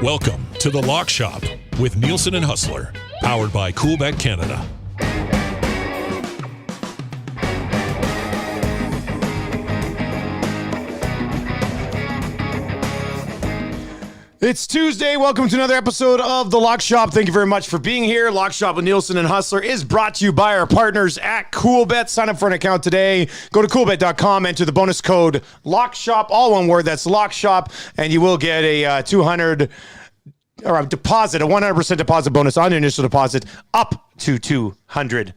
Welcome to the Lock Shop with Nielsen and Hustler, powered by Coolbet Canada. It's Tuesday. Welcome to another episode of The Lock Shop. Thank you very much for being here. Lock Shop with Nielsen and Hustler is brought to you by our partners at Coolbet. Sign up for an account today. Go to coolbet.com, enter the bonus code LOCKSHOP, all one word, that's LOCKSHOP, and you will get a 200 or a deposit, a 100% deposit bonus on your initial deposit up to $200.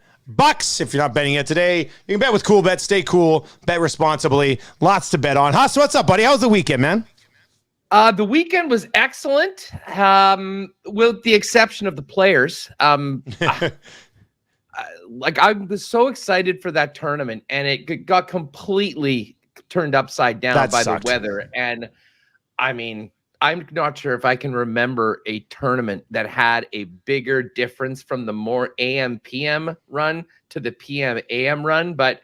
If you're not betting yet today, you can bet with Coolbet. Stay cool, bet responsibly. Lots to bet on. Hus, what's up, buddy? How was the weekend, man? The weekend was excellent, with the exception of the players. I was so excited for that tournament, and it got completely turned upside down by the weather. And I mean, I'm not sure if I can remember a tournament that had a bigger difference from the more AM PM run to the PM AM run, but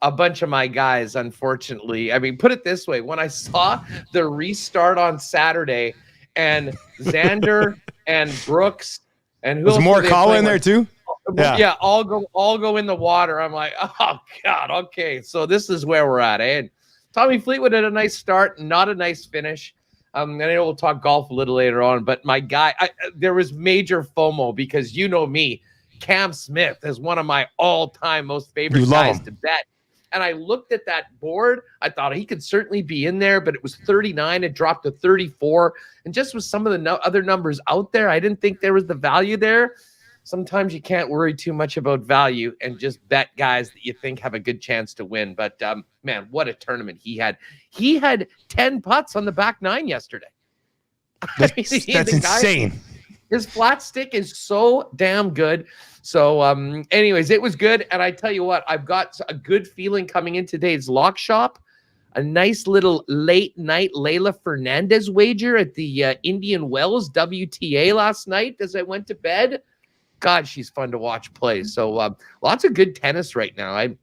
a bunch of my guys, unfortunately, I mean, put it this way, when I saw the restart on Saturday and Xander and Brooks and who was else more Morikawa in there too? Yeah, all go in the water. I'm like, oh God, okay. So this is where we're at. And Tommy Fleetwood had a nice start, not a nice finish. And I know we'll talk golf a little later on, but my guy, there was major FOMO because you know me, Cam Smith is one of my all-time most favorite guys to bet. And I looked at that board. I thought he could certainly be in there, but it was 39. It dropped to 34. And just with some of the other numbers out there, I didn't think there was the value there. Sometimes you can't worry too much about value and just bet guys that you think have a good chance to win. But, man, what a tournament he had. He had 10 putts on the back nine yesterday. That's insane. His flat stick is so damn good. So, anyways, it was good. And I tell you what, I've got a good feeling coming in today's Lock Shop. A nice little late night Leylah Fernandez wager at the Indian Wells WTA last night as I went to bed. God, she's fun to watch play. So, lots of good tennis right now. I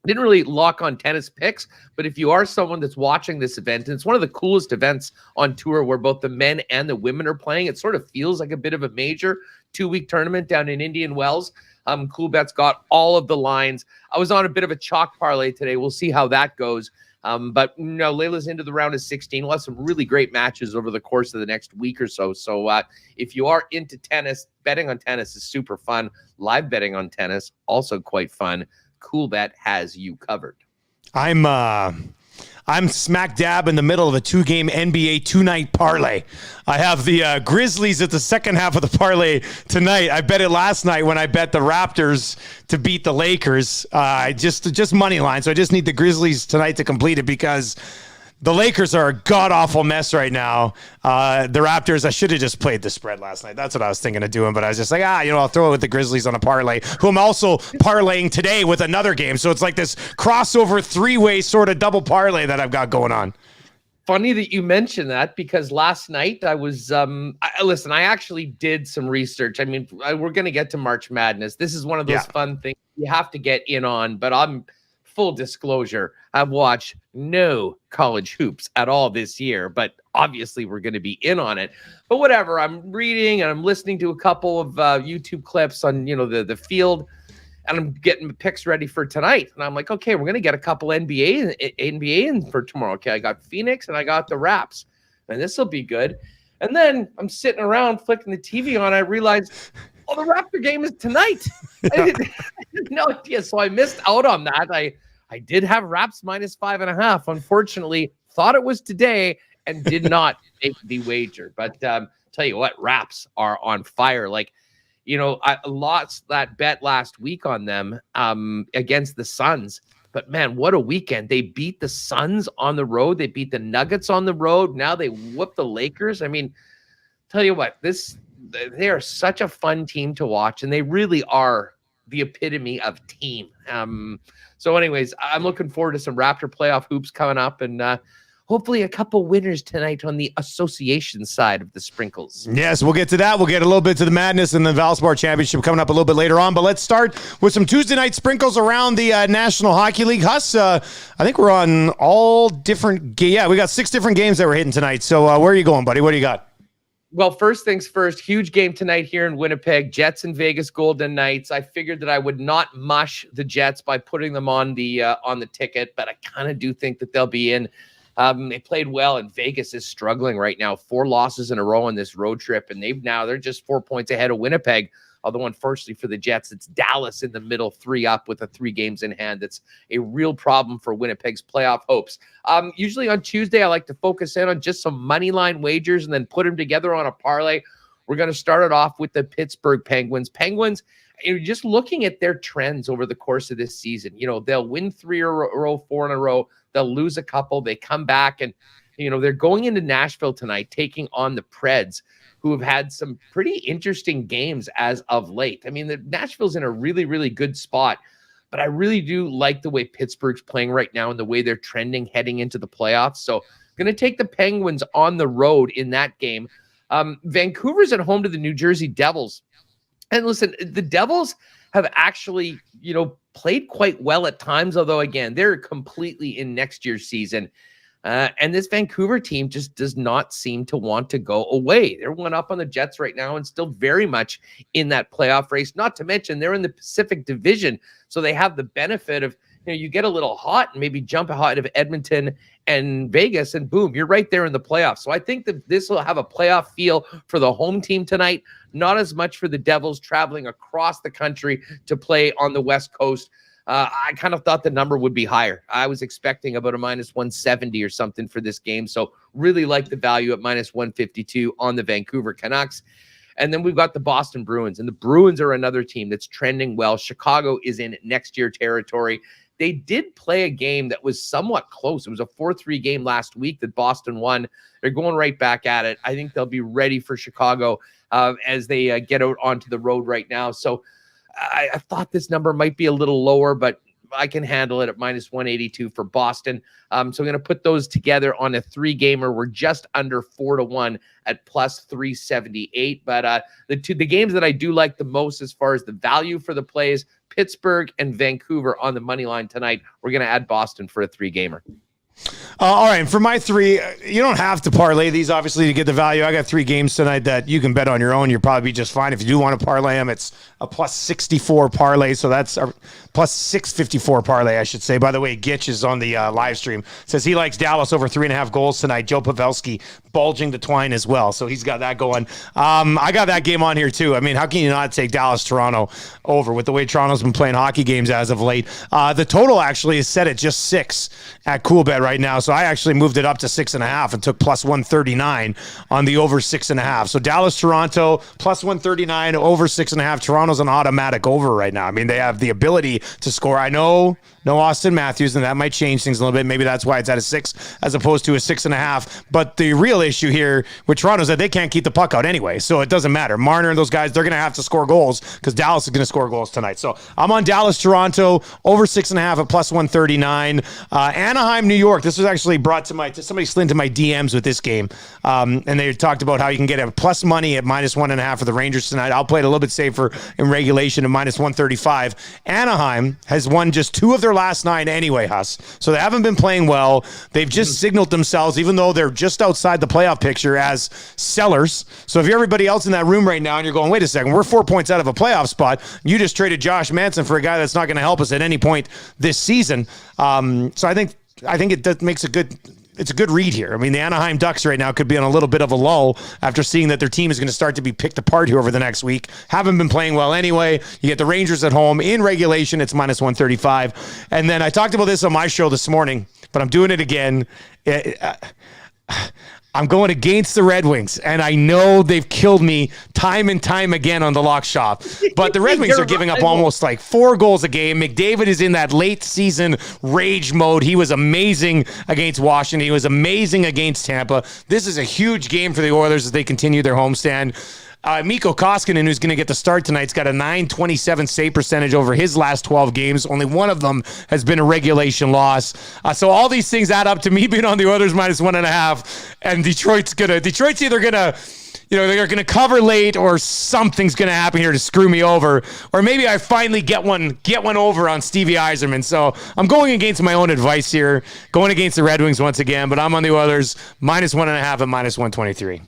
didn't really lock on tennis picks, but if you are someone that's watching this event, and it's one of the coolest events on tour where both the men and the women are playing, it sort of feels like a bit of a major 2-week tournament down in Indian Wells. Coolbet's got all of the lines. I was on a bit of a chalk parlay today. We'll see how that goes. But you know, Leylah's into the round of 16. We'll have some really great matches over the course of the next week or so. So if you are into tennis, betting on tennis is super fun. Live betting on tennis, also quite fun. Coolbet has you covered. I'm smack dab in the middle of a 2-game NBA 2-night parlay. I have the Grizzlies at the second half of the parlay tonight. I bet it last night when I bet the Raptors to beat the Lakers. Just money line. So I just need the Grizzlies tonight to complete it because the Lakers are a god-awful mess right now. The Raptors, I should have just played the spread last night. That's what I was thinking of doing, but I was just like, I'll throw it with the Grizzlies on a parlay, who I'm also parlaying today with another game. So it's like this crossover 3-way sort of double parlay that I've got going on. Funny that you mentioned that because last night I was, listen, I actually did some research. I mean, we're going to get to March Madness. This is one of those fun things you have to get in on, but full disclosure, I've watched no college hoops at all this year, but obviously we're going to be in on it. But whatever, I'm reading and I'm listening to a couple of YouTube clips on, the field, and I'm getting picks ready for tonight. And I'm like, okay, we're going to get a couple NBA in for tomorrow. Okay, I got Phoenix and I got the Raps, and this will be good. And then I'm sitting around flicking the TV on. I realized, the Raptor game is tonight. I didn't no idea. So I missed out on that. I did have Raps minus 5.5. Unfortunately, thought it was today and did not make the wager. But tell you what, Raps are on fire. Like, I lost that bet last week on them against the Suns. But man, what a weekend. They beat the Suns on the road. They beat the Nuggets on the road. Now they whoop the Lakers. I mean, tell you what, they are such a fun team to watch, and they really are the epitome of team. So anyways, I'm looking forward to some Raptor playoff hoops coming up, and hopefully a couple winners tonight on the association side of the sprinkles. Yes, we'll get to that. We'll get a little bit to the madness and the Valspar Championship coming up a little bit later on. But let's start with some Tuesday night sprinkles around the National Hockey League. Huss, I think we're on all different we got 6 different games that we're hitting tonight. So where are you going, buddy? What do you got? Well, first things first, huge game tonight here in Winnipeg, Jets and Vegas Golden Knights. I figured that I would not mush the Jets by putting them on the ticket, but I kind of do think that they'll be in. They played well, and Vegas is struggling right now. 4 losses in a row on this road trip, and they're just 4 points ahead of Winnipeg. Although, unfortunately for the Jets, it's Dallas in the middle, 3 up with 3 games in hand. That's a real problem for Winnipeg's playoff hopes. Usually on Tuesday, I like to focus in on just some money line wagers and then put them together on a parlay. We're going to start it off with the Pittsburgh Penguins. Penguins, just looking at their trends over the course of this season, they'll win 3 in a row, 4 in a row. They'll lose a couple. They come back, and, they're going into Nashville tonight, taking on the Preds, who have had some pretty interesting games as of late. I mean, Nashville's in a really, really good spot, but I really do like the way Pittsburgh's playing right now and the way they're trending heading into the playoffs. So I'm going to take the Penguins on the road in that game. Vancouver's at home to the New Jersey Devils. And listen, the Devils have actually, played quite well at times, although, again, they're completely in next year's season. And this Vancouver team just does not seem to want to go away. They're 1 up on the Jets right now and still very much in that playoff race. Not to mention they're in the Pacific Division, so they have the benefit of, you get a little hot and maybe jump ahead of Edmonton and Vegas, and boom, you're right there in the playoffs. So I think that this will have a playoff feel for the home team tonight, not as much for the Devils traveling across the country to play on the West Coast. I kind of thought the number would be higher. I was expecting about a -170 or something for this game. So really like the value at -152 on the Vancouver Canucks. And then we've got the Boston Bruins, and the Bruins are another team that's trending well. Chicago is in next year territory. They did play a game that was somewhat close. It was a 4-3 game last week that Boston won. They're going right back at it. I think they'll be ready for Chicago as they get out onto the road right now. So I thought this number might be a little lower, but I can handle it at -182 for Boston. So I'm going to put those together on a 3-gamer. We're just under 4-1 at +378. But the games that I do like the most as far as the value for the plays, Pittsburgh and Vancouver on the money line tonight. We're going to add Boston for a 3-gamer. All right, and for my 3, you don't have to parlay these, obviously, to get the value. I got 3 games tonight that you can bet on your own. You'll probably be just fine. If you do want to parlay them, it's a +64 parlay, so that's a +654 parlay, I should say. By the way, Gitch is on the live stream. Says he likes Dallas over 3.5 goals tonight. Joe Pavelski bulging the twine as well, so he's got that going. I got that game on here, too. I mean, how can you not take Dallas-Toronto over with the way Toronto's been playing hockey games as of late? The total actually is set at just 6 at Coolbet right now, so I actually moved it up to 6.5 and took +139 on the over 6.5. So Dallas-Toronto +139 over 6.5. Toronto's an automatic over right now. I mean, they have the ability to score. I know no Austin Matthews, and that might change things a little bit. Maybe that's why it's at a 6 as opposed to a 6.5. But the real issue here with Toronto is that they can't keep the puck out anyway, so it doesn't matter. Marner and those guys, they're going to have to score goals because Dallas is going to score goals tonight. So I'm on Dallas-Toronto over 6.5 at +139. Anaheim, New York. This was actually brought to somebody slid into my DMs with this game, and they talked about how you can get a plus money at -1.5 for the Rangers tonight. I'll play it a little bit safer in regulation at -135. Anaheim has won just 2 of their last 9 anyway, Huss. So they haven't been playing well. They've just signaled themselves, even though they're just outside the playoff picture, as sellers. So if you're everybody else in that room right now and you're going, wait a second, we're 4 points out of a playoff spot. You just traded Josh Manson for a guy that's not going to help us at any point this season. So I think it makes it's a good read here. I mean, the Anaheim Ducks right now could be on a little bit of a lull after seeing that their team is going to start to be picked apart here over the next week. Haven't been playing well anyway. You get the Rangers at home in regulation. It's -135. And then I talked about this on my show this morning, but I'm doing it again. I'm going against the Red Wings, and I know they've killed me time and time again on the lock shop. But the Red Wings are giving up almost like 4 goals a game. McDavid is in that late season rage mode. He was amazing against Washington. He was amazing against Tampa. This is a huge game for the Oilers as they continue their homestand. Mikko Koskinen, who's going to get the start tonight, has got a .927 save percentage over his last 12 games. Only one of them has been a regulation loss. So all these things add up to me being on the Oilers -1.5, and Detroit's either going to, they're going to cover late, or something's going to happen here to screw me over, or maybe I finally get one over on Stevie Yzerman. So I'm going against my own advice here, going against the Red Wings once again, but I'm on the Oilers -1.5 at -123.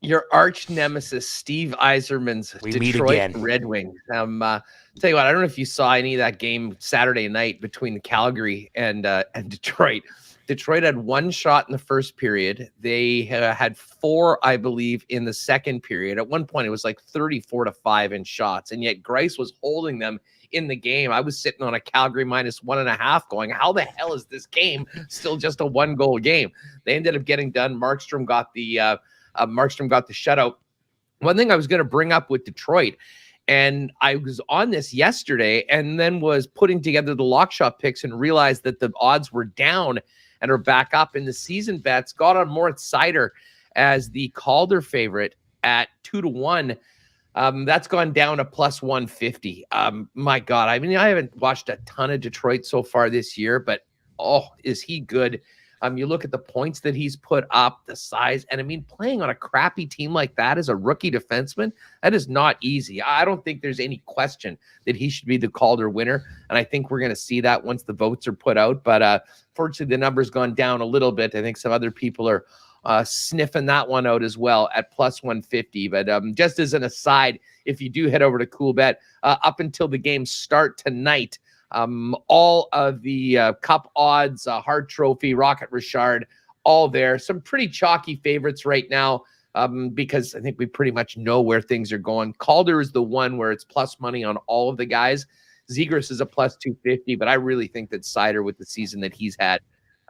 Your arch nemesis, Steve Yzerman's Detroit Red Wings. Tell you what, I don't know if you saw any of that game Saturday night between Calgary and Detroit. Detroit had one shot in the first period. They had four, I believe, in the second period. At one point, it was like 34-5 in shots, and yet Greiss was holding them in the game. I was sitting on a Calgary -1.5 going, how the hell is this game still just a one-goal game? They ended up getting done. Markstrom got the shutout. One thing I was going to bring up with Detroit, and I was on this yesterday and then was putting together the lock shop picks and realized that the odds were down and are back up in the season bets. Got on Moritz Seider as the Calder favorite at 2-1. That's gone down to +150. My God, I mean, I haven't watched a ton of Detroit so far this year, but is he good? You look at the points that he's put up, the size, and I mean, playing on a crappy team like that as a rookie defenseman, that is not easy. I don't think there's any question that he should be the Calder winner, and I think we're going to see that once the votes are put out. But fortunately, the number's gone down a little bit. I think some other people are sniffing that one out as well at +150. But just as an aside, if you do head over to CoolBet, up until the games start tonight, all of the cup odds, Hart Trophy, Rocket Richard, all there. Some pretty chalky favorites right now because I think we pretty much know where things are going. Calder is the one where it's plus money on all of the guys. Zegras is a +250, but I really think that Seider, with the season that he's had,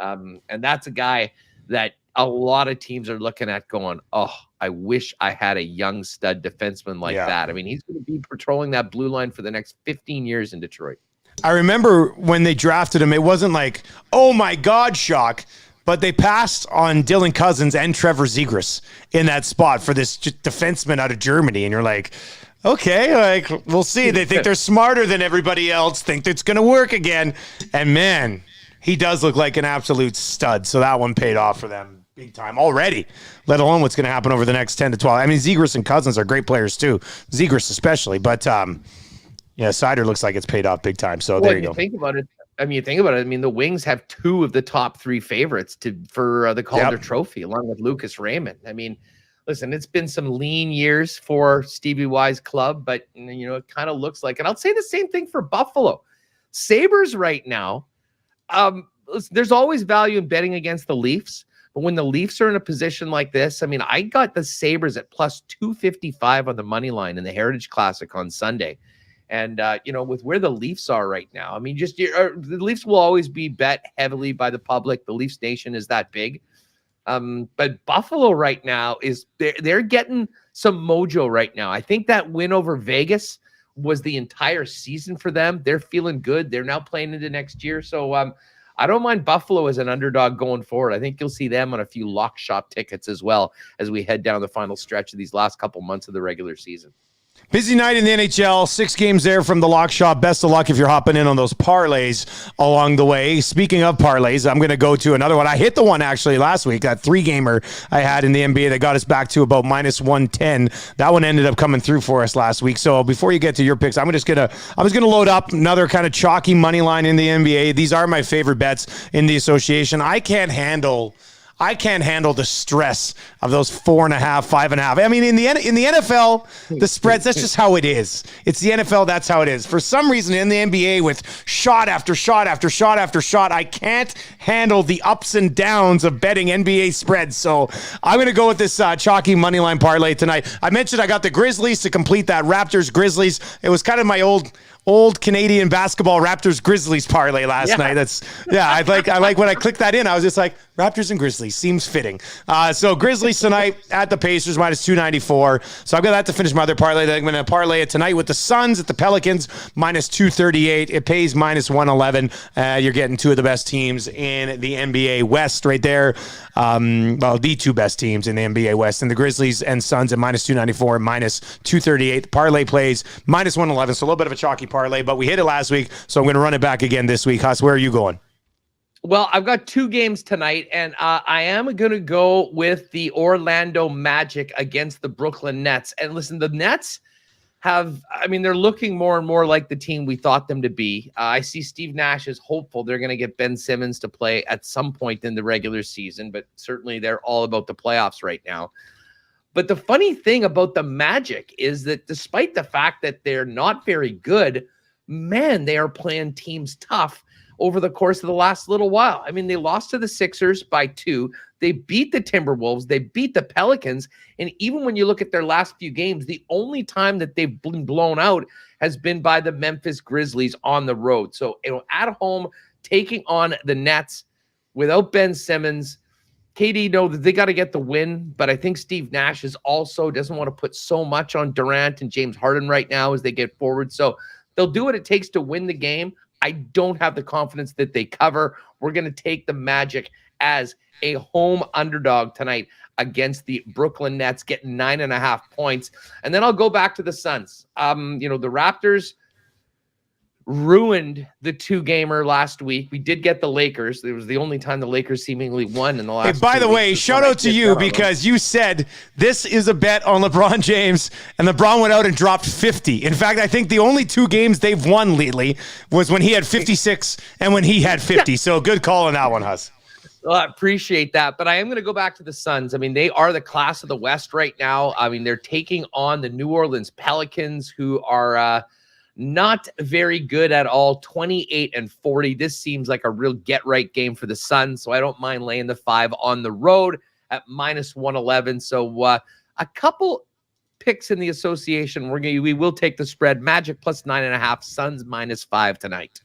and that's a guy that a lot of teams are looking at going, oh, I wish I had a young stud defenseman like that. I mean, he's going to be patrolling that blue line for the next 15 years in Detroit. I remember when they drafted him, it wasn't like, oh my God, shock, but they passed on Dylan Cousins and Trevor Zegras in that spot for this defenseman out of Germany. And you're like, okay, like, we'll see. They think they're smarter than everybody else, think it's going to work again. And man, he does look like an absolute stud. So that one paid off for them big time already, let alone what's going to happen over the next 10 to 12. I mean, Zegras and Cousins are great players too. Zegras especially, but yeah, Seider looks like it's paid off big time. So there you go. Think about it. I mean, the Wings have two of the top three favorites for the Calder Trophy, along with Lucas Raymond. I mean, listen, it's been some lean years for Stevie Y's club, but you know, it kind of looks like, and I'll say the same thing for Buffalo Sabres right now. There's always value in betting against the Leafs, but when the Leafs are in a position like this, I mean, I got the Sabres at +255 on the money line in the Heritage Classic on Sunday. And, you know, with where the Leafs are right now, I mean, the Leafs will always be bet heavily by the public. The Leafs Nation is that big. But Buffalo right now they're getting some mojo right now. I think that win over Vegas was the entire season for them. They're feeling good. They're now playing into next year. So I don't mind Buffalo as an underdog going forward. I think you'll see them on a few lock shop tickets as well as we head down the final stretch of these last couple months of the regular season. Busy night in the NHL, 6 games there from the lock shop. Best of luck if you're hopping in on those parlays along the way. Speaking of parlays, I'm going to go to another one. I hit the one actually last week, that 3-gamer I had in the NBA that got us back to about -110. That one ended up coming through for us last week. So before you get to your picks, I was going to load up another kind of chalky money line in the NBA. These are my favorite bets in the association. I can't handle the stress of those 4.5, 5.5. I mean, in the NFL, the spreads, that's just how it is. It's the NFL, that's how it is. For some reason, in the NBA, with shot after shot after shot after shot, I can't handle the ups and downs of betting NBA spreads. So I'm going to go with this chalky money line parlay tonight. I mentioned I got the Grizzlies to complete that Raptors-Grizzlies. It was kind of my old Canadian basketball Raptors Grizzlies parlay last night. I like when I clicked that in, I was just like, Raptors and Grizzlies seems fitting. So Grizzlies tonight at the Pacers -294. So I've got that to finish my other parlay. I'm going to parlay it tonight with the Suns at the Pelicans -238. It pays -111. You're getting two of the best teams in the NBA West right there. The two best teams in the NBA West, and the Grizzlies and Suns at -294 and -238. The parlay plays -111. So a little bit of a chalky parlay, but we hit it last week, so I'm going to run it back again this week. Huss, where are you going? Well, I've got 2 games tonight, and I am going to go with the Orlando Magic against the Brooklyn Nets. And listen, the Nets they're looking more and more like the team we thought them to be. I see Steve Nash is hopeful they're going to get Ben Simmons to play at some point in the regular season, but certainly they're all about the playoffs right now. But the funny thing about the Magic is that despite the fact that they're not very good, man, they are playing teams tough over the course of the last little while. I mean, they lost to the Sixers by 2. They beat the Timberwolves. They beat the Pelicans. And even when you look at their last few games, the only time that they've been blown out has been by the Memphis Grizzlies on the road. So, at home, taking on the Nets without Ben Simmons, KD know that they got to get the win, but I think Steve Nash doesn't want to put so much on Durant and James Harden right now as they get forward. So they'll do what it takes to win the game. I don't have the confidence that they cover. We're going to take the Magic as a home underdog tonight against the Brooklyn Nets, getting 9.5 points. And then I'll go back to the Suns. The Raptors ruined the 2-gamer last week. We did get the Lakers. It was the only time the Lakers seemingly won in the last. Hey, by the way, shout out to you because you said this is a bet on LeBron James, and LeBron went out and dropped 50. In fact, I think the only 2 games they've won lately was when he had 56 and when he had 50. So good call on that one, Huss. Well, I appreciate that, but I am going to go back to the Suns. I mean, they are the class of the West right now. I mean, they're taking on the New Orleans Pelicans, who are not very good at all, 28-40. This seems like a real get-right game for the Suns, so I don't mind laying the 5 on the road at -111. So a couple picks in the association. We will take the spread. Magic plus 9.5, Suns -5 tonight.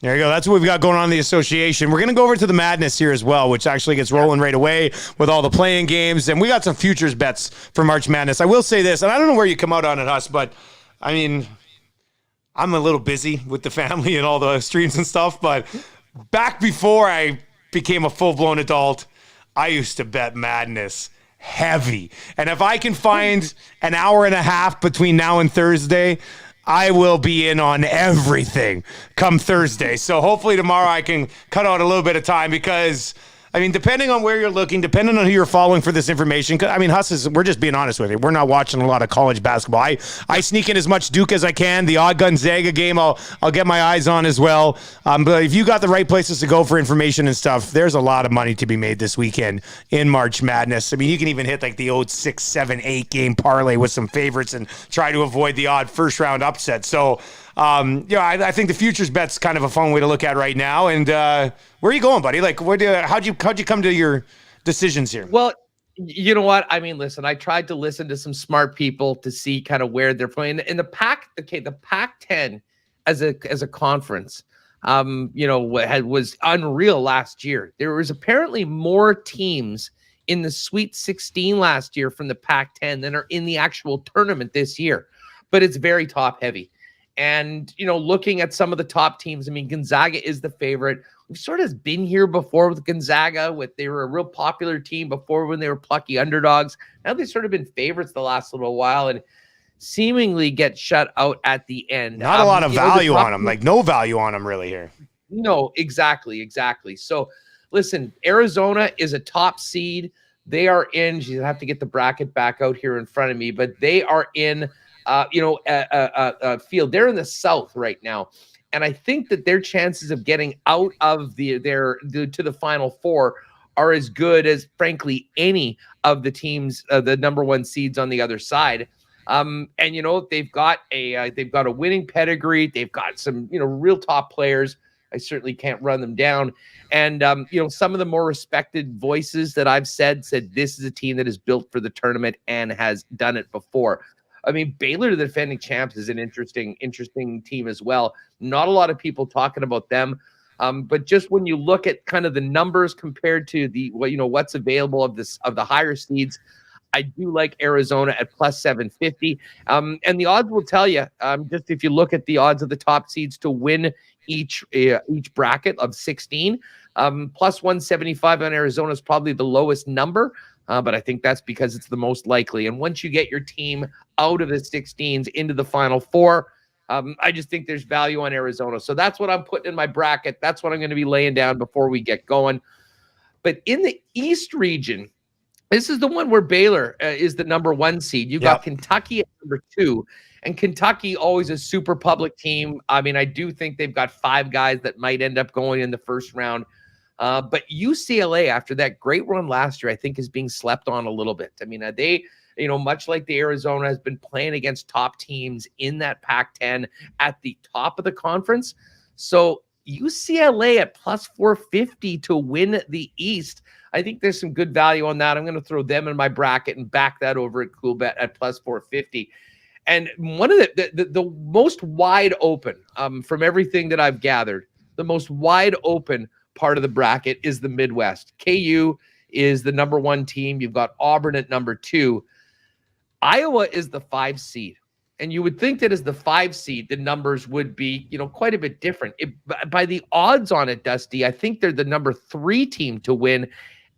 There you go. That's what we've got going on in the association. We're going to go over to the Madness here as well, which actually gets rolling right away with all the playing games. And we got some futures bets for March Madness. I will say this, and I don't know where you come out on it, Huss, but I mean, I'm a little busy with the family and all the streams and stuff, but back before I became a full-blown adult, I used to bet Madness heavy. And if I can find an hour and a half between now and Thursday, I will be in on everything come Thursday. So hopefully tomorrow I can cut out a little bit of time because, I mean, depending on where you're looking, depending on who you're following for this information, I mean, Huss, we're just being honest with you. We're not watching a lot of college basketball. I sneak in as much Duke as I can. The odd Gonzaga game, I'll get my eyes on as well. But if you got the right places to go for information and stuff, there's a lot of money to be made this weekend in March Madness. I mean, you can even hit like the old 6, 7, 8 game parlay with some favorites and try to avoid the odd first round upset. So, I think the futures bet's kind of a fun way to look at right now. And where are you going, buddy? Like, how'd you come to your decisions here? Well, you know what? I mean, listen, I tried to listen to some smart people to see kind of where they're playing in the Pac-10 as a conference. Was unreal last year. There was apparently more teams in the Sweet 16 last year from the Pac-10 than are in the actual tournament this year, but it's very top heavy. And, looking at some of the top teams, I mean, Gonzaga is the favorite. We've sort of been here before with Gonzaga. They were a real popular team before when they were plucky underdogs. Now they've sort of been favorites the last little while and seemingly get shut out at the end. Not a lot of value on them, like no value on them really here. No, exactly. So, listen, Arizona is a top seed. They are in, I have to get the bracket back out here in front of me, but they are in field. They're in the South right now, and I think that their chances of getting out of to the Final Four are as good as, frankly, any of the teams, the number 1 seeds on the other side. And they've got a winning pedigree. They've got some real top players. I certainly can't run them down. And some of the more respected voices that I've said this is a team that is built for the tournament and has done it before. I mean, Baylor, the defending champs, is an interesting team as well. Not a lot of people talking about them, but just when you look at kind of the numbers compared to what's available of the higher seeds, I do like Arizona at plus 750. And the odds will tell you, just if you look at the odds of the top seeds to win each bracket of 16, plus 175 on Arizona is probably the lowest number. But I think that's because it's the most likely. And once you get your team out of the 16s into the Final Four, I just think there's value on Arizona. So that's what I'm putting in my bracket. That's what I'm going to be laying down before we get going. But in the East region, this is the one where Baylor is the number 1 seed. You got Kentucky at number 2. And Kentucky, always a super public team. I mean, I do think they've got 5 guys that might end up going in the first round. But UCLA, after that great run last year, I think is being slept on a little bit. I mean, they, much like the Arizona, has been playing against top teams in that Pac-10 at the top of the conference. So UCLA at plus 450 to win the East. I think there's some good value on that. I'm going to throw them in my bracket and back that over at CoolBet at plus 450. And one of the most wide open, from everything that I've gathered, the most wide open part of the bracket is the Midwest. KU is the number 1 team. You've got Auburn at number 2. Iowa is the 5 seed. And you would think that as the 5 seed, the numbers would be, quite a bit different. By the odds on it, Dusty, I think they're the number 3 team to win.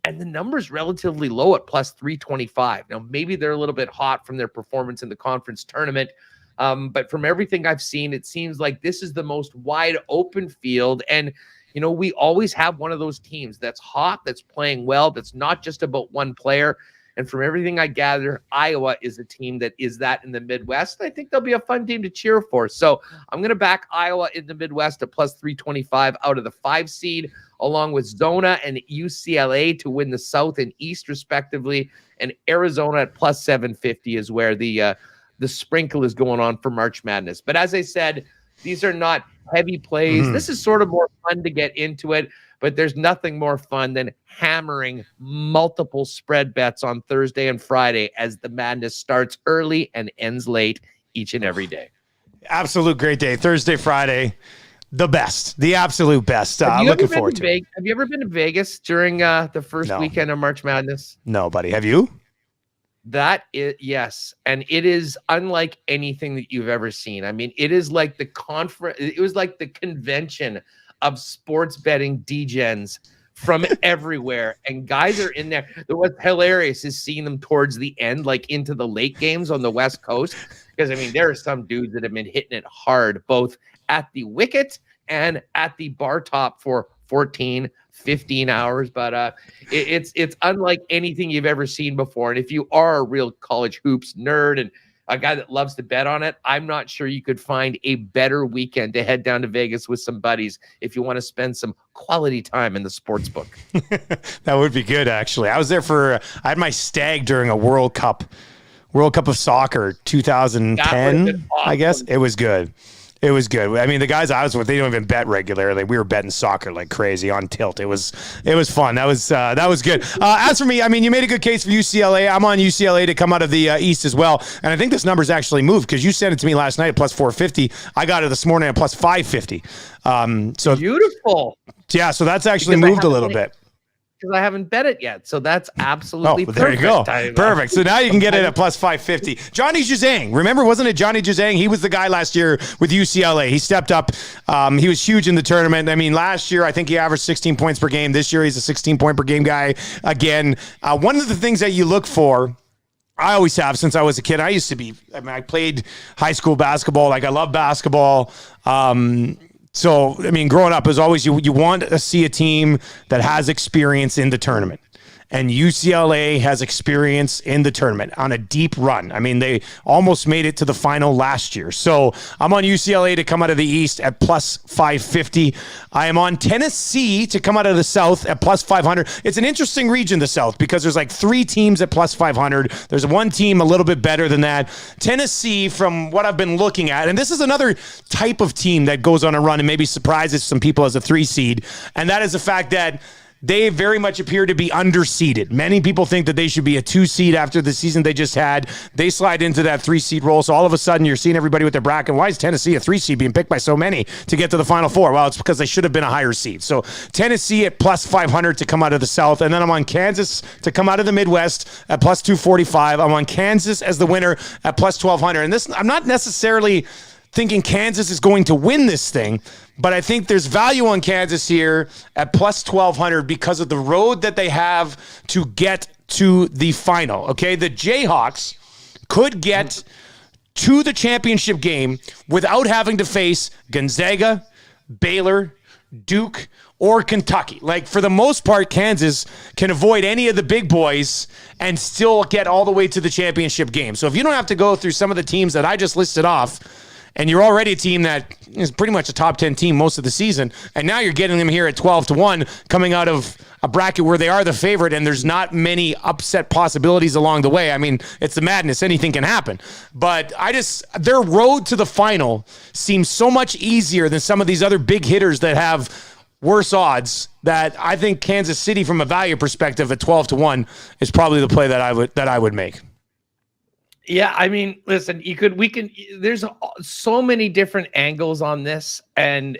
And the number's relatively low at plus 325. Now, maybe they're a little bit hot from their performance in the conference tournament. But from everything I've seen, it seems like this is the most wide open field. And, we always have one of those teams that's hot, that's playing well, that's not just about one player. And from everything I gather, Iowa is a team that is that in the Midwest. I think they'll be a fun team to cheer for. So I'm going to back Iowa in the Midwest at plus 325 out of the 5 seed, along with Zona and UCLA to win the South and East respectively. And Arizona at plus 750 is where the sprinkle is going on for March Madness. But as I said, these are not heavy plays. Mm-hmm. This is sort of more fun to get into it. But there's nothing more fun than hammering multiple spread bets on Thursday and Friday as the madness starts early and ends late each and every day. Absolute great day. Thursday, Friday, the best, the absolute best. Looking forward to it. Have you ever been to Vegas during the first weekend of March Madness? No, buddy. Have you? That is, yes. And it is unlike anything that you've ever seen. I mean, it is like the conference. It was like the convention of sports betting degens from everywhere, and guys are in there. What's hilarious is seeing them towards the end, like into the late games on the West Coast, because I mean there are some dudes that have been hitting it hard both at the wicket and at the bar top for 14, 15 hours. But it's unlike anything you've ever seen before. And if you are a real college hoops nerd and a guy that loves to bet on it, I'm not sure you could find a better weekend to head down to Vegas with some buddies if you want to spend some quality time in the sports book. That would be good, actually. I was there I had my stag during a World Cup of Soccer 2010, awesome. I guess. It was good. It was good. I mean, the guys I was with, they don't even bet regularly. We were betting soccer like crazy on tilt. It was fun. That was good. As for me, I mean, you made a good case for UCLA. I'm on UCLA to come out of the East as well. And I think this number's actually moved because you sent it to me last night at plus 450. I got it this morning at plus 550. So beautiful. Yeah, so that's actually moved a little bit. Because I haven't bet it yet. So that's absolutely perfect. There you go. Perfect. So now you can get it at plus 550. Johnny Juzang. Remember, wasn't it Johnny Juzang? He was the guy last year with UCLA. He stepped up. He was huge in the tournament. I mean, last year, I think he averaged 16 points per game. This year, he's a 16-point per game guy again. One of the things that you look for, I always have since I was a kid. I played high school basketball. Like, I love basketball. So, I mean, growing up, as always, you want to see a team that has experience in the tournament. And UCLA has experience in the tournament on a deep run. I mean, they almost made it to the final last year. So I'm on UCLA to come out of the East at plus 550. I am on Tennessee to come out of the South at plus 500. It's an interesting region, the South, because there's like 3 teams at plus 500. There's one team a little bit better than that. Tennessee, from what I've been looking at, and this is another type of team that goes on a run and maybe surprises some people as a 3 seed, and that is the fact that they very much appear to be underseeded. Many people think that they should be a 2 seed after the season they just had. They slide into that 3 seed role. So all of a sudden you're seeing everybody with their bracket. Why is Tennessee a 3 seed being picked by so many to get to the Final Four? Well, it's because they should have been a higher seed. So Tennessee at plus 500 to come out of the South. And then I'm on Kansas to come out of the Midwest at plus 245. I'm on Kansas as the winner at plus 1200. And this, I'm not necessarily thinking Kansas is going to win this thing, but I think there's value on Kansas here at plus 1,200 because of the road that they have to get to the final. Okay, the Jayhawks could get to the championship game without having to face Gonzaga, Baylor, Duke, or Kentucky. Like, for the most part, Kansas can avoid any of the big boys and still get all the way to the championship game. So if you don't have to go through some of the teams that I just listed off, and you're already a team that is pretty much a top 10 team most of the season, and now you're getting them here at 12-1 coming out of a bracket where they are the favorite, and there's not many upset possibilities along the way. I mean, it's the madness. Anything can happen. But their road to the final seems so much easier than some of these other big hitters that have worse odds, that I think Kansas City, from a value perspective, at 12-1 is probably the play that I would make. Yeah, I mean, listen, there's so many different angles on this, and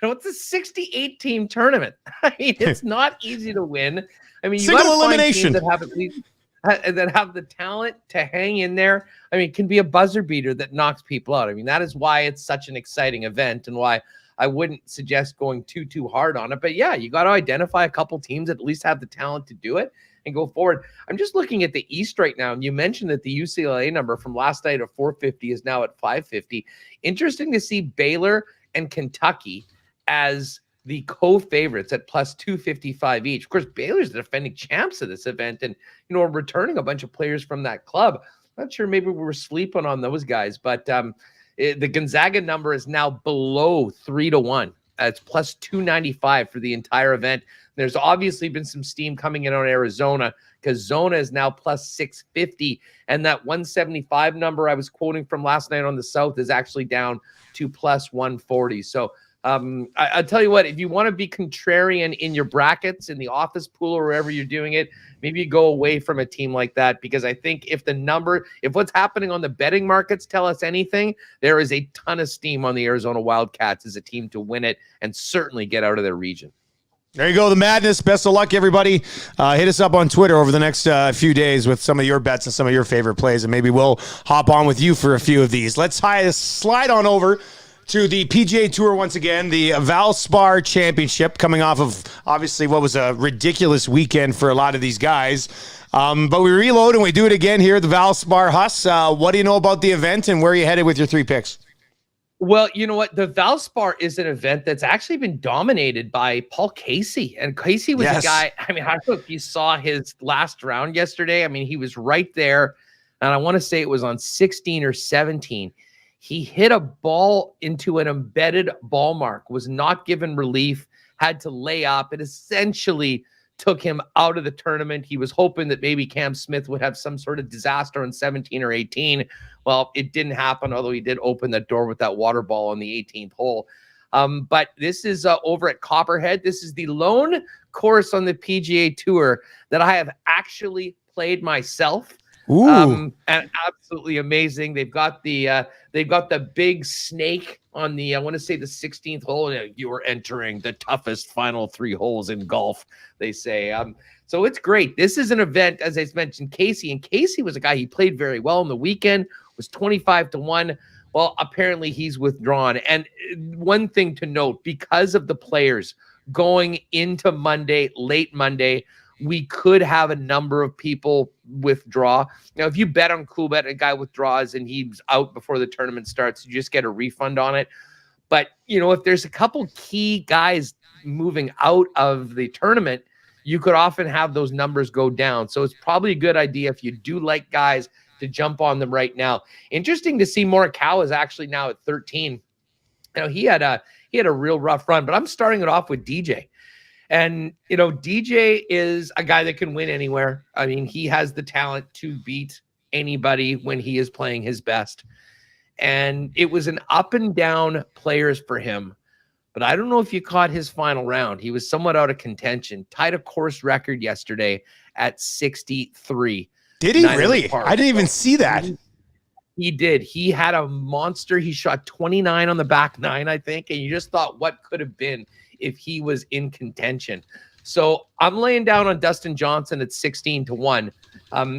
it's a 68 team tournament. I mean, it's not easy to win. I mean, you got to find teams that have at least that have the talent to hang in there. I mean, it can be a buzzer beater that knocks people out. I mean, that is why it's such an exciting event, and why I wouldn't suggest going too hard on it. But yeah, you got to identify a couple teams that at least have the talent to do it and go forward. I'm just looking at the East right now, and you mentioned that the UCLA number from last night of 450 is now at 550. Interesting to see Baylor and Kentucky as the co-favorites at plus 255 each. Of course, Baylor's the defending champs of this event, and returning a bunch of players from that club. I'm not sure, maybe we were sleeping on those guys, but the Gonzaga number is now below 3-1. It's plus 295 for the entire event. There's obviously been some steam coming in on Arizona, because Zona is now plus 650. And that 175 number I was quoting from last night on the South is actually down to plus 140. So I'll tell you what, if you want to be contrarian in your brackets, in the office pool, or wherever you're doing it, maybe you go away from a team like that, because I think if what's happening on the betting markets tell us anything, there is a ton of steam on the Arizona Wildcats as a team to win it and certainly get out of their region. There you go, the madness. Best of luck, everybody. Hit us up on Twitter over the next few days with some of your bets and some of your favorite plays, and maybe we'll hop on with you for a few of these. Let's slide on over to the PGA Tour once again, the Valspar Championship, coming off of obviously what was a ridiculous weekend for a lot of these guys. But we reload and we do it again here at the Valspar Huss. What do you know about the event, and where are you headed with your 3 picks? Well, you know what? The Valspar is an event that's actually been dominated by Paul Casey. And Casey was a guy, I mean, I don't know if you saw his last round yesterday. I mean, he was right there. And I want to say it was on 16 or 17. He hit a ball into an embedded ball mark, was not given relief, had to lay up. It essentially took him out of the tournament. He was hoping that maybe Cam Smith would have some sort of disaster on 17 or 18. Well, it didn't happen, although he did open that door with that water ball on the 18th hole. But this is over at Copperhead. This is the lone course on the PGA Tour that I have actually played myself. And absolutely amazing. They've got the big snake on the, I want to say the 16th hole. You are entering the toughest final 3 holes in golf, they say. So it's great. This is an event, as I mentioned, Casey. And Casey was a guy, he played very well on the weekend, was 25-1. Well, apparently he's withdrawn. And one thing to note, because of the players going into Monday, late Monday, we could have a number of people withdraw. Now, if you bet on Coolbet, a guy withdraws and he's out before the tournament starts, you just get a refund on it. But, if there's a couple key guys moving out of the tournament, you could often have those numbers go down. So it's probably a good idea, if you do like guys, to jump on them right now. Interesting to see Morikawa is actually now at 13. He had a real rough run, but I'm starting it off with DJ. And, DJ is a guy that can win anywhere. I mean, he has the talent to beat anybody when he is playing his best. And it was an up and down players for him. But I don't know if you caught his final round. He was somewhat out of contention. Tied a course record yesterday at 63. Did he really? I didn't even see that. He did. He had a monster. He shot 29 on the back 9, I think. And you just thought, what could have been if he was in contention? So I'm laying down on Dustin Johnson at 16-1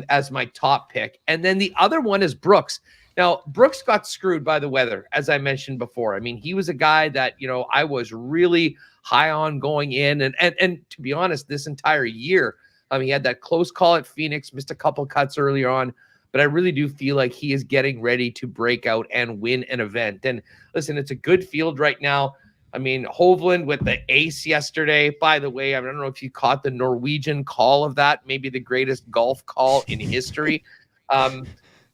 as my top pick. And then the other one is Brooks. Now, Brooks got screwed by the weather, as I mentioned before. I mean, he was a guy that, I was really high on going in. And to be honest, this entire year, he had that close call at Phoenix, missed a couple cuts earlier on. But I really do feel like he is getting ready to break out and win an event. And listen, it's a good field right now. I mean, Hovland with the ace yesterday. By the way, I don't know if you caught the Norwegian call of that, maybe the greatest golf call in history.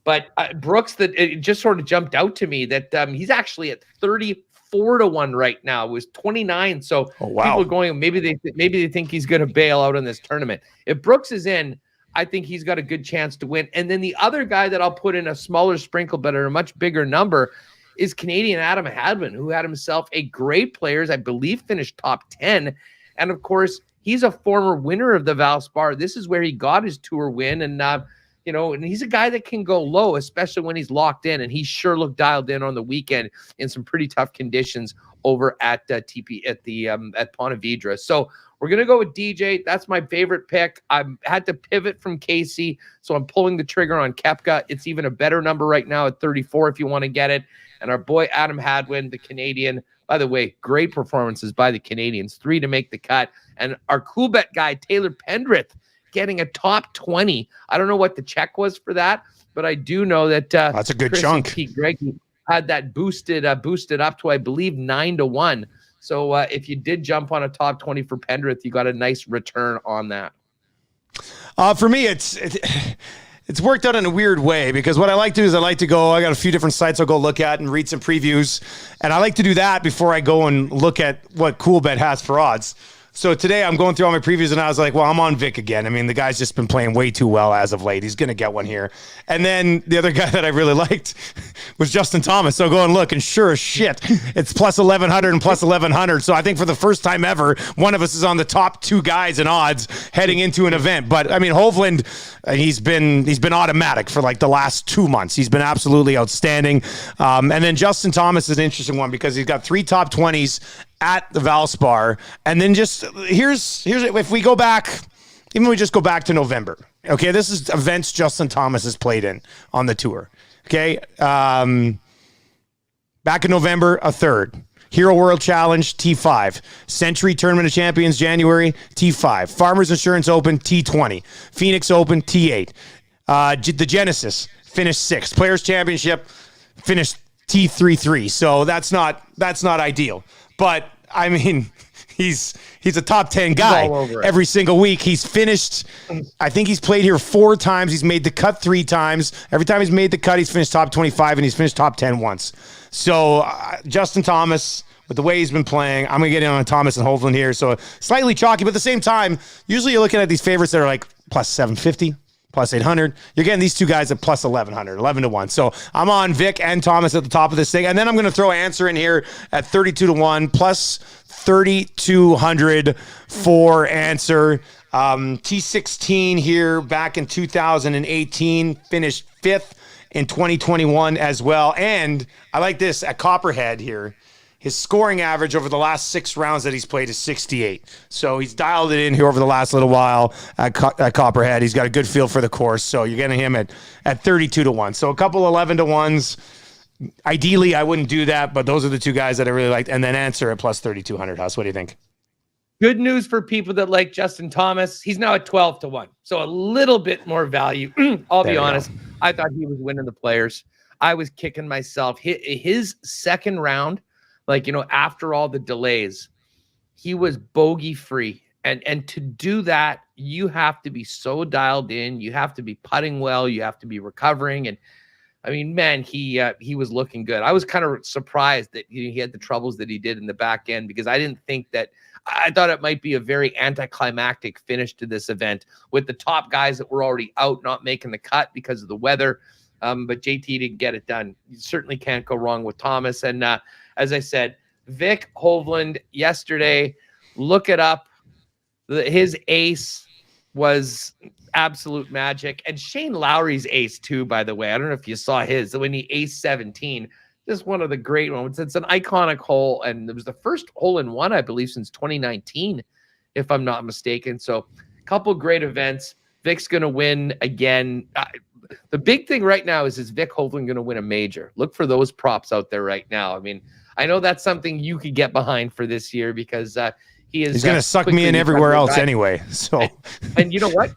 But Brooks, that it just sort of jumped out to me that he's actually at 34-1 right now. It was 29. So people are going, maybe they think he's going to bail out in this tournament. If Brooks is in, I think he's got a good chance to win. And then the other guy that I'll put in a smaller sprinkle, but at a much bigger number, is Canadian Adam Hadman, who had himself a great players, I believe, finished top 10. And of course, he's a former winner of the Valspar. This is where he got his tour win. And, and he's a guy that can go low, especially when he's locked in. And he sure looked dialed in on the weekend in some pretty tough conditions over at at Ponte Vedra. So we're going to go with DJ. That's my favorite pick. I had to pivot from Casey, so I'm pulling the trigger on Koepka. It's even a better number right now at 34 if you want to get it. And our boy Adam Hadwin, the Canadian, by the way, great performances by the Canadians, 3 to make the cut. And our cool bet guy, Taylor Pendrith, getting a top 20. I don't know what the check was for that, but I do know that that's a good Chris chunk. And Pete Greggy had that boosted up to, I believe, 9-1. So if you did jump on a top 20 for Pendrith, you got a nice return on that. For me, it's worked out in a weird way, because what I like to do is I got a few different sites I'll go look at and read some previews. And I like to do that before I go and look at what CoolBet has for odds. So today I'm going through all my previews and I was like, well, I'm on Vic again. I mean, the guy's just been playing way too well as of late. He's going to get one here. And then the other guy that I really liked was Justin Thomas. So go and look, and sure as shit, it's plus 1,100 and plus 1,100. So I think for the first time ever, one of us is on the top 2 guys in odds heading into an event. But I mean, Hovland, he's been automatic for like the last 2 months. He's been absolutely outstanding. And then Justin Thomas is an interesting one because he's got 3 top 20s at the Valspar. And then just here's if we go back, even we just go back to November. Okay, this is events Justin Thomas has played in on the tour. Okay, back in November, a 3rd. Hero World Challenge, T5. Century Tournament of Champions, January, T5. Farmers Insurance Open, T20. Phoenix Open, T8. The Genesis, finished 6th. Players Championship, finished T3-3. So that's not ideal. But I mean, he's a top 10 guy every single week. He's finished, I think he's played here 4 times. He's made the cut 3 times. Every time he's made the cut, he's finished top 25, and he's finished top 10 once. So Justin Thomas, with the way he's been playing, I'm going to get in on Thomas and Hovland here. So slightly chalky, but at the same time, usually you're looking at these favorites that are like plus 750. Plus 800. You're getting these 2 guys at plus 1,100, 11-1. So I'm on Vic and Thomas at the top of this thing. And then I'm going to throw Answer in here at 32-1, plus 3,200 for Answer. T16 here back in 2018, finished 5th in 2021 as well. And I like this at Copperhead here. His scoring average over the last 6 rounds that he's played is 68. So he's dialed it in here over the last little while at Copperhead. He's got a good feel for the course. So you're getting him at 32-1. So a couple 11-1s. Ideally, I wouldn't do that, but those are the 2 guys that I really liked. And then Answer at plus 3,200. Huss, what do you think? Good news for people that like Justin Thomas. He's now at 12-1. So a little bit more value. I'll be honest. I thought he was winning the players. I was kicking myself. His second round, after all the delays, he was bogey free. And to do that, you have to be so dialed in. You have to be putting well. You have to be recovering. And I mean, man, he was looking good. I was kind of surprised that he had the troubles that he did in the back end, because I didn't think that. I thought it might be a very anticlimactic finish to this event with the top guys that were already out, not making the cut because of the weather. But JT didn't get it done. You certainly can't go wrong with Thomas. And as I said, Vic Hovland yesterday, look it up. His ace was absolute magic. And Shane Lowry's ace too, by the way. I don't know if you saw his, when he ace 17. Just one of the great moments. It's an iconic hole, and it was the first hole-in-one, I believe, since 2019, if I'm not mistaken. So a couple great events. Vic's going to win again. The big thing right now is Vic Hovland going to win a major? Look for those props out there right now. I mean, I know that's something you could get behind for this year, because he's going to suck me in everywhere else anyway. So, and you know what?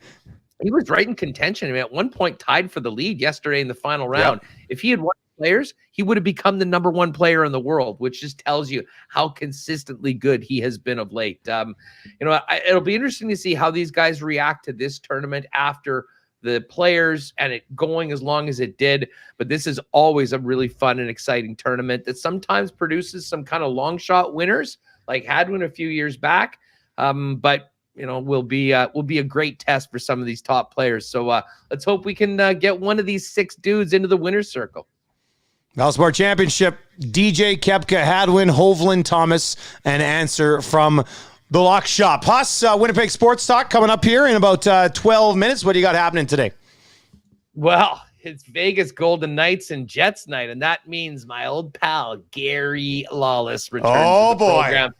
He was right in contention. I mean, at one point tied for the lead yesterday in the final round. Yep. If he had won players, he would have become the number 1 player in the world, which just tells you how consistently good he has been of late. It'll be interesting to see how these guys react to this tournament after the players and it going as long as it did. But this is always a really fun and exciting tournament that sometimes produces some kind of long shot winners, like Hadman a few years back. But will be a great test for some of these top players. So let's hope we can get one of these 6 dudes into the winner's circle. Valspar Championship, DJ, Kepka, Hadwin, Hovland, Thomas, and answer from the Lock Shop. Huss, Winnipeg Sports Talk coming up here in about 12 minutes. What do you got happening today? Well, it's Vegas Golden Knights and Jets night, and that means my old pal Gary Lawless returns to the program.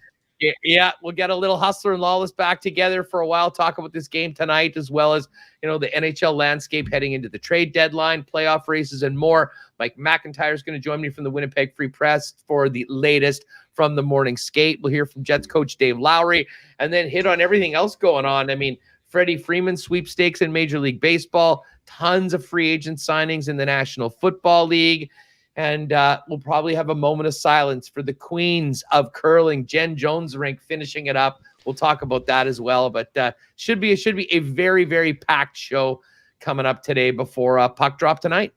Yeah, we'll get a little Hustler and Lawless back together for a while, talk about this game tonight, as well as, the NHL landscape heading into the trade deadline, playoff races, and more. Mike McIntyre is going to join me from the Winnipeg Free Press for the latest from the morning skate. We'll hear from Jets coach Dave Lowry, and then hit on everything else going on. I mean, Freddie Freeman sweepstakes in Major League Baseball, tons of free agent signings in the National Football League. And we'll probably have a moment of silence for the queens of curling, Jen Jones-Rink, finishing it up. We'll talk about that as well. But should be a very, very packed show coming up today before puck drop tonight.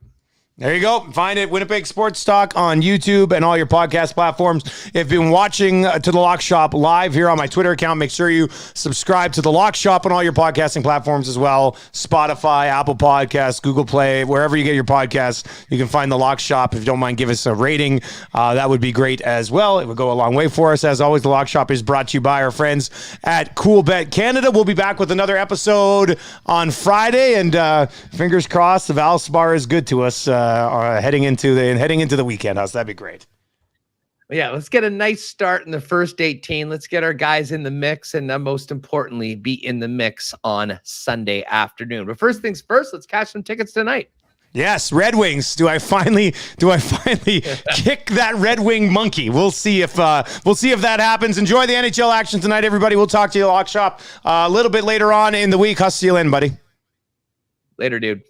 There you go. Find it, Winnipeg Sports Talk, on YouTube and all your podcast platforms. If you've been watching To The Lock Shop live here on my Twitter account, make sure you subscribe to The Lock Shop on all your podcasting platforms as well. Spotify, Apple Podcasts, Google Play, wherever you get your podcasts, you can find The Lock Shop. If you don't mind, give us a rating. That would be great as well. It would go a long way for us. As always, The Lock Shop is brought to you by our friends at Cool Bet Canada. We'll be back with another episode on Friday, and fingers crossed, the Valspar is good to us. Heading into the weekend, Huss. That'd be great. Yeah, let's get a nice start in the first 18. Let's get our guys in the mix, and most importantly, be in the mix on Sunday afternoon. But first things first, let's catch some tickets tonight. Yes, Red Wings. Do I finally kick that Red Wing monkey? We'll see if that happens. Enjoy the NHL action tonight, everybody. We'll talk to you at the Lock Shop a little bit later on in the week. Huss, see you in, buddy. Later, dude.